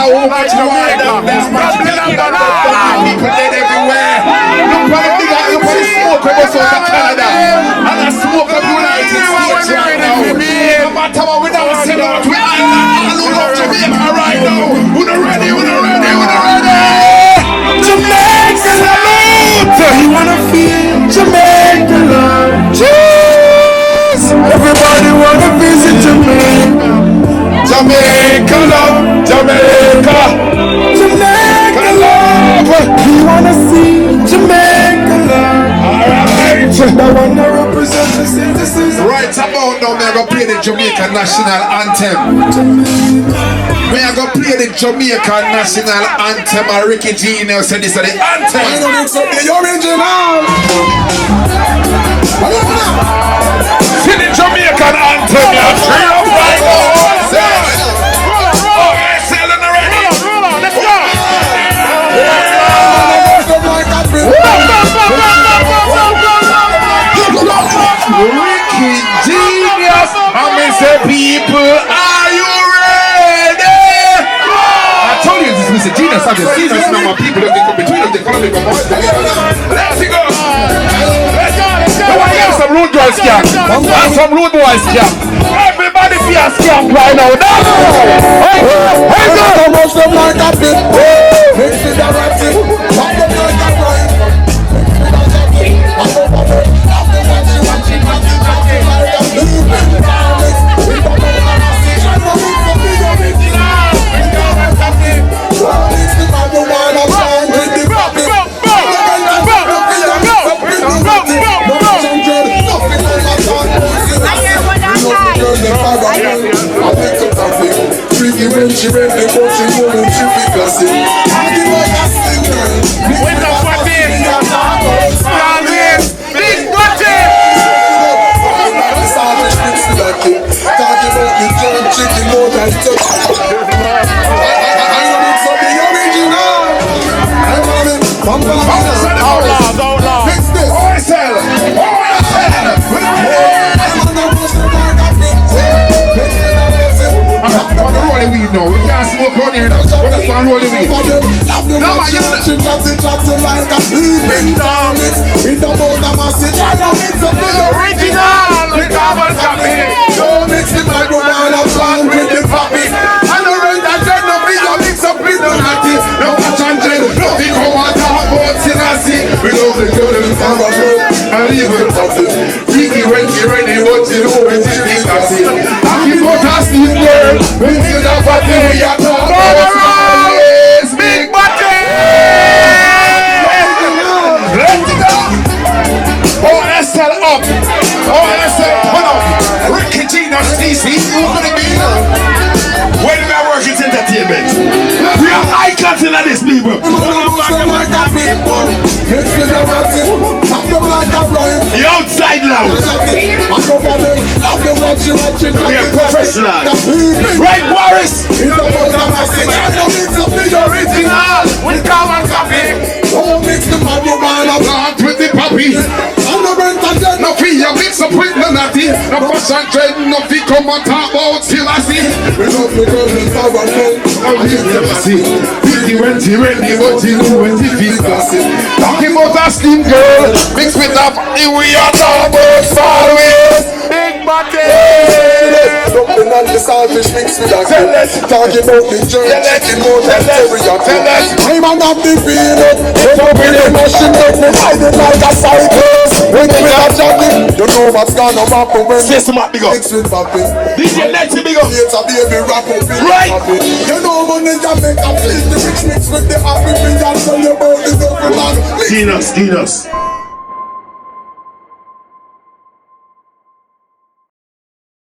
matter how much you want them, there's much people dead everywhere. Look for the big look for the smoke of us out of Canada. And the smoke of United States right now. No matter what we don't sell out, we all love Jamaica right now. Who not ready, who not ready, who not ready? Jamaica salute! You wanna feel Jamaica love? Jeez! Everybody wanna visit Jamaica. Jamaica love, Jamaica. Jamaica love. You wanna see Jamaica love? Alright. The one that represents the citizens. Right about now, we're gonna play the Jamaican national anthem. We are gonna play the Jamaican national anthem. And Ricky G now said this is the anthem. I know it's the original. See the Jamaican anthem. You're free up right now. Ricky Genius, I mean say people, are you ready? I told you this is Mr. Genius, I'm the genius now, my people don't come between them, they follow me, come on. Let's go! Let's go! I want to get some rude boys scam. I want some rude boys scam. Everybody be a scam right now. Hey, go! Come on, some like a bit. Hey, see that right thing? Come on, like a right. She read the book, she wouldn't she be gossip. I give her a signal. With the button, big button. Talking about the jerk chicken more than touch. I know it's for the original. I'm coming. Outlaw. Fix this. OSL. We know we can't smoke on here now. What is on rolling weed? No, man, you like a sleeping down. It's about the message. I know it's the original. The carbon copy. Don't mix the microphone of plant with the poppy. I know right that dread no big a mix up with the natty. No catch and dread. Nothing come on top about Sinasi. We love the girl in the summer girl. And even something. Ricky ready, what you know when you think I see. I keep on asking girl. When you know what they are talking about. Yes, big button. Let's go. OSL up. OSL put up. Ricky Genius TC. Who's gonna be when we are working entertainment? We are icons in this people. The outside loud. We are professional. Right, Boris? The original. We come and copy. Don't mix the marijuana plant with the poppy. No fee, you mix up with the natty. No fashion trend, no fee come on top about still I see. We love the girl in power men. Oh, you never see. Ready, what you do when you feel gossip. Talking about a slim girl, mix with a party, we are talking about always. Big body. Something on the salvage mix with a girl. Talking about the journey, chicken more than teriyaki. I'm an up the field. It's up in the machine, make me ride it like a cyclist. When we are jogging, you know what's gonna happen when mix with popping. DJ Let's big up. It's a baby rap up. Right. You know money Jamaica, please the rich mix with the happy. Genius.